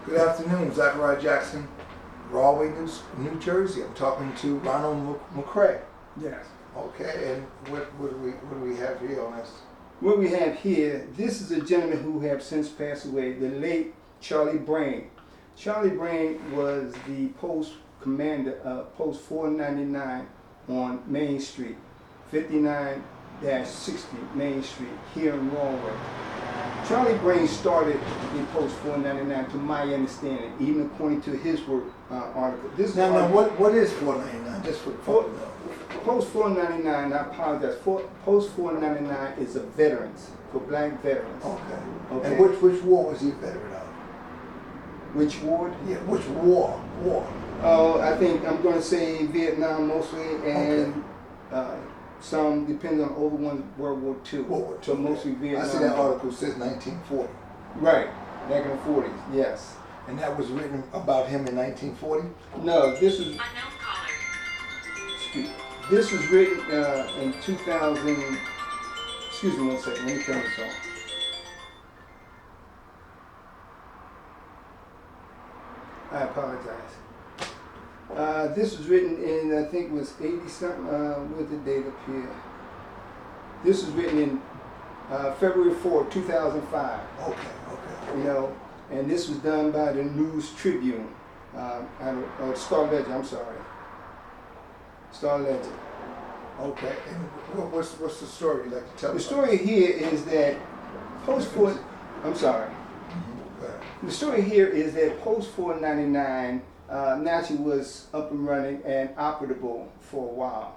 Good afternoon, Zachariah Jackson, Rahway, New Jersey. I'm talking to Ronald McCray. Yes. Okay, and what do we have here on this? What we have here, this is a gentleman who have since passed away, the late Charlie Brain. Charlie Brain was the post commander of Post 499 on Main Street, 59-60 Main Street, here in Rahway. Charlie Brain started in Post 499, to my understanding, even according to his work article. This Now, what is 499? Just for Post 499, I apologize. Post 499 is a veterans, for black veterans. Okay. And which war was he a veteran of? Which ward? Yeah, which war? Oh, I think I'm going to say Vietnam mostly, and some depends on older ones, World War II. World War II. So mostly Vietnam. I see that article says 1940. Right, back in the 40s, yes. And that was written about him in 1940? No, this is. This was written in 2000. Excuse me one second. Let me turn this on. I apologize. This was written in, I think it was 80 something. Where's the date up here? This was written in February 4, 2005. Okay. You know, and this was done by the News Tribune, or Star Ledger. I'm sorry, Star Ledger. Okay. And what's the story you'd like to tell us? The story here is that Post 4. I'm sorry. The story here is that Post 499 naturally was up and running and operable for a while,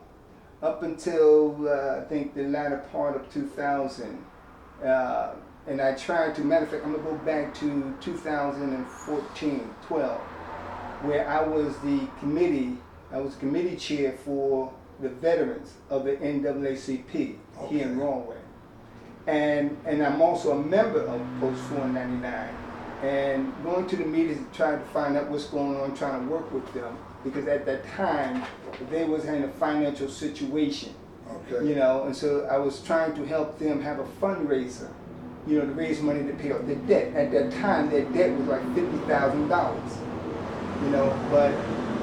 up until I think the latter part of 2000. And I tried to, matter of fact, I'm going to go back to 2014, 12, where I was committee chair for the veterans of the NAACP here in Rahway. And I'm also a member of Post 499. And going to the meetings and trying to find out what's going on, trying to work with them, because at that time they was in a financial situation. Okay. You know, and so I was trying to help them have a fundraiser, you know, to raise money to pay off their debt. At that time, their debt was like $50,000. You know, but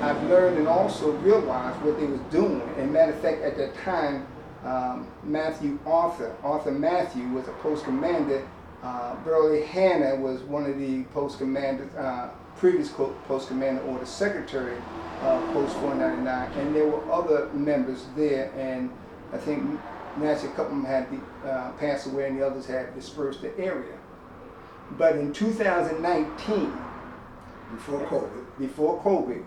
I've learned and also realized what they was doing. And matter of fact, at that time, Arthur Matthew was a post commander. Burley Hanna was one of the post commanders, previous post commander or the secretary of Post 499, and there were other members there, and I think naturally a couple of them had passed away and the others had dispersed the area. But in 2019, before COVID,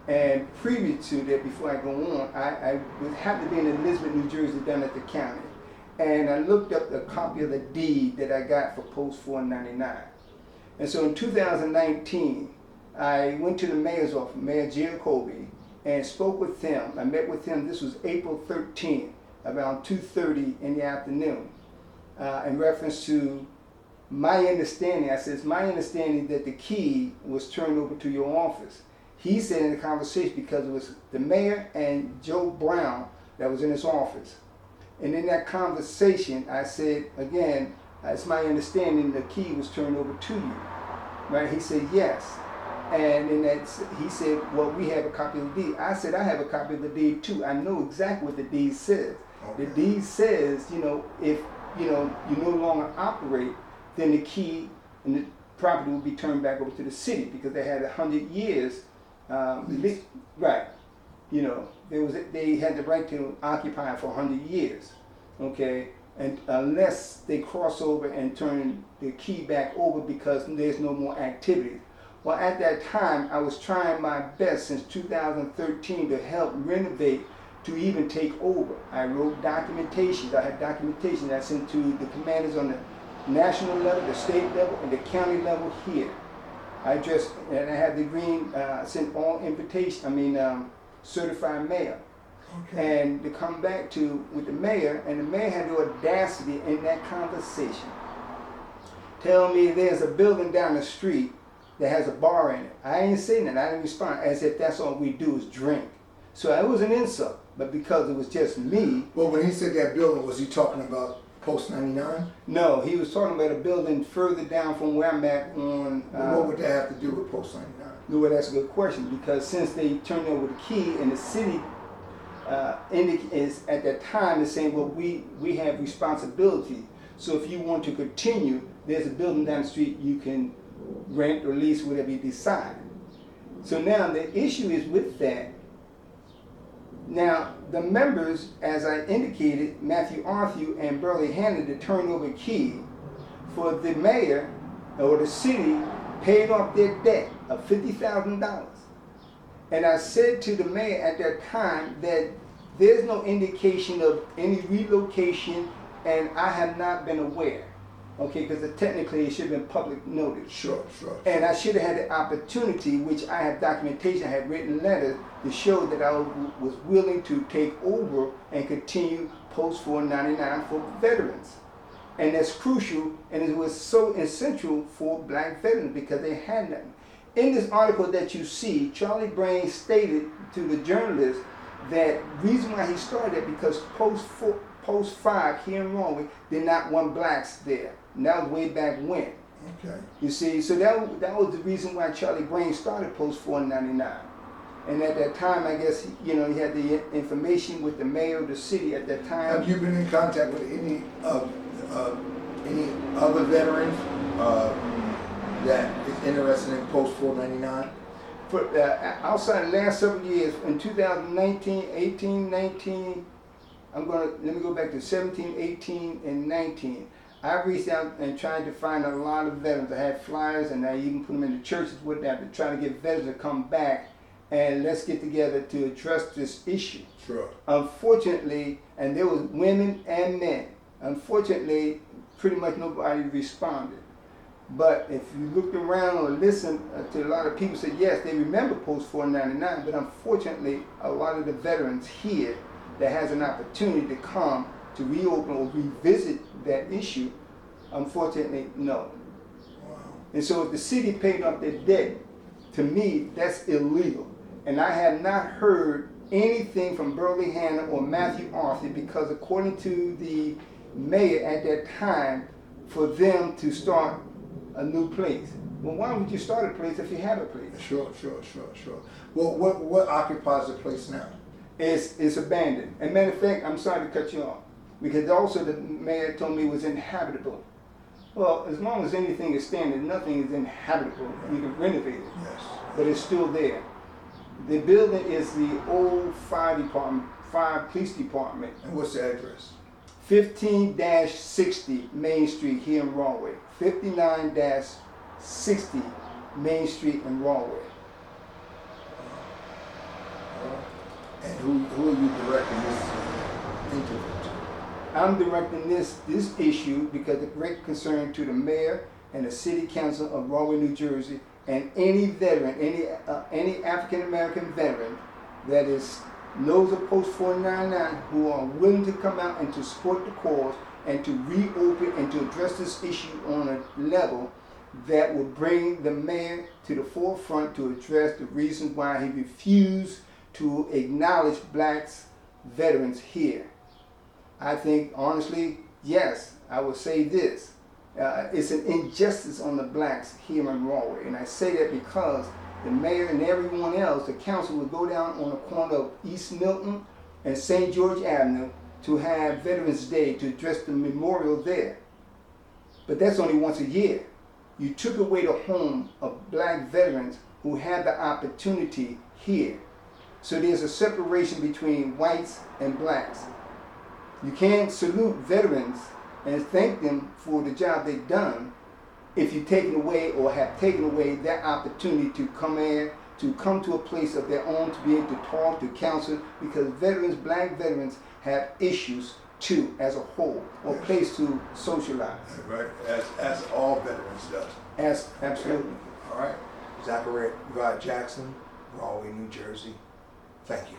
and previous to that, before I go on, I happened to be in Elizabeth, New Jersey, down at the county. And I looked up the copy of the deed that I got for Post 499. And so in 2019, I went to the mayor's office, Mayor Giacobbe, and spoke with him. I met with him, this was April 13th, around 2:30 in the afternoon, in reference to my understanding. I said, it's my understanding that the key was turned over to your office. He said in the conversation, because it was the mayor and Joe Brown that was in his office. And in that conversation, I said, again, it's my understanding the key was turned over to you. Right? He said, yes. And in that, he said, well, we have a copy of the deed. I said, I have a copy of the deed too. I know exactly what the deed says. Okay. The deed says, you know, if you no longer operate, then the key and the property will be turned back over to the city, because they had 100 years. Right. You know, they had the right to occupy for 100 years, okay? And unless they cross over and turn the key back over because there's no more activity. Well, at that time, I was trying my best since 2013 to help renovate, to even take over. I wrote documentations. I had documentation that I sent to the commanders on the national level, the state level, and the county level here. I had the green, sent all certified mail. Okay. And to come back to with the mayor, and the mayor had the audacity in that conversation tell me there's a building down the street that has a bar in it. I ain't saying that. I didn't respond, as if that's all we do is drink. So it was an insult, but because it was just me. Well, when he said that building, was he talking about Post 99? No, he was talking about a building further down from where I'm at on. What would that have to do with Post 99? Well, that's a good question, because since they turned over the key and the city is at that time is saying, well, we have responsibility. So if you want to continue, there's a building down the street you can rent or lease, whatever you decide. So now the issue is with that. Now the members, as I indicated, Matthew Arthur and Burley Hannah, to turn over key for the mayor or the city paid off their debt of $50,000. And I said to the mayor at that time that there's no indication of any relocation, and I have not been aware. Okay, because technically it should have been public notice. Sure. And I should have had the opportunity, which I have documentation, I had written letters to show that I was willing to take over and continue Post 499 for veterans. And that's crucial, and it was so essential for black veterans because they had nothing. In this article that you see, Charlie Brain stated to the journalist that reason why he started it because Post 5 here in Rahway did not want blacks there. And that was way back when. Okay. You see, so that was the reason why Charlie Brain started Post 499. And at that time, I guess, he had the information with the mayor of the city at that time. Have you been in contact with any other veterans that is interested in Post 499? For, outside the last several years, in 2019, 18, 19, let me go back to 17, 18, and 19. I reached out and tried to find a lot of veterans. I had flyers and I even put them in the churches with that to try to get veterans to come back and let's get together to address this issue. Sure. Unfortunately, and there was women and men, unfortunately, pretty much nobody responded. But if you looked around or listened to a lot of people said, yes, they remember Post 499, but unfortunately, a lot of the veterans here that has an opportunity to come to reopen or revisit that issue, unfortunately, no. Wow. And so if the city paid off their debt, to me, that's illegal. And I have not heard anything from Burley Hannah or Matthew Arthur because according to the mayor at that time, for them to start a new place. Well, why would you start a place if you have a place? Sure. Well, what occupies the place now? It's abandoned. And matter of fact, I'm sorry to cut you off, because also the mayor told me it was inhabitable. Well, as long as anything is standing, nothing is inhabitable. You can renovate it. Yes. But it's still there. The building is the old fire police department. And what's the address? 15-60 Main Street here in Rahway. 59-60 Main Street in Rahway. And who are you directing this interview to? I'm directing this issue because of great concern to the mayor and the city council of Rahway, New Jersey, and any veteran, any African American veteran that knows of Post 499 who are willing to come out and to support the cause and to reopen and to address this issue on a level that will bring the mayor to the forefront to address the reasons why he refused to acknowledge blacks veterans here. I think honestly, yes, I would say this. It's an injustice on the blacks here in Rahway. And I say that because the mayor and everyone else, the council would go down on the corner of East Milton and St. George Avenue to have Veterans Day to address the memorial there. But that's only once a year. You took away the home of black veterans who had the opportunity here. So there's a separation between whites and blacks. You can't salute veterans and thank them for the job they've done if you've taken away or have taken away their opportunity to come to a place of their own, to be able to talk, to counsel, because veterans, black veterans, have issues too as a whole, or place to socialize. Right, as all veterans does. Absolutely. All right. Zachary Jackson, Rahway, New Jersey. Thank you.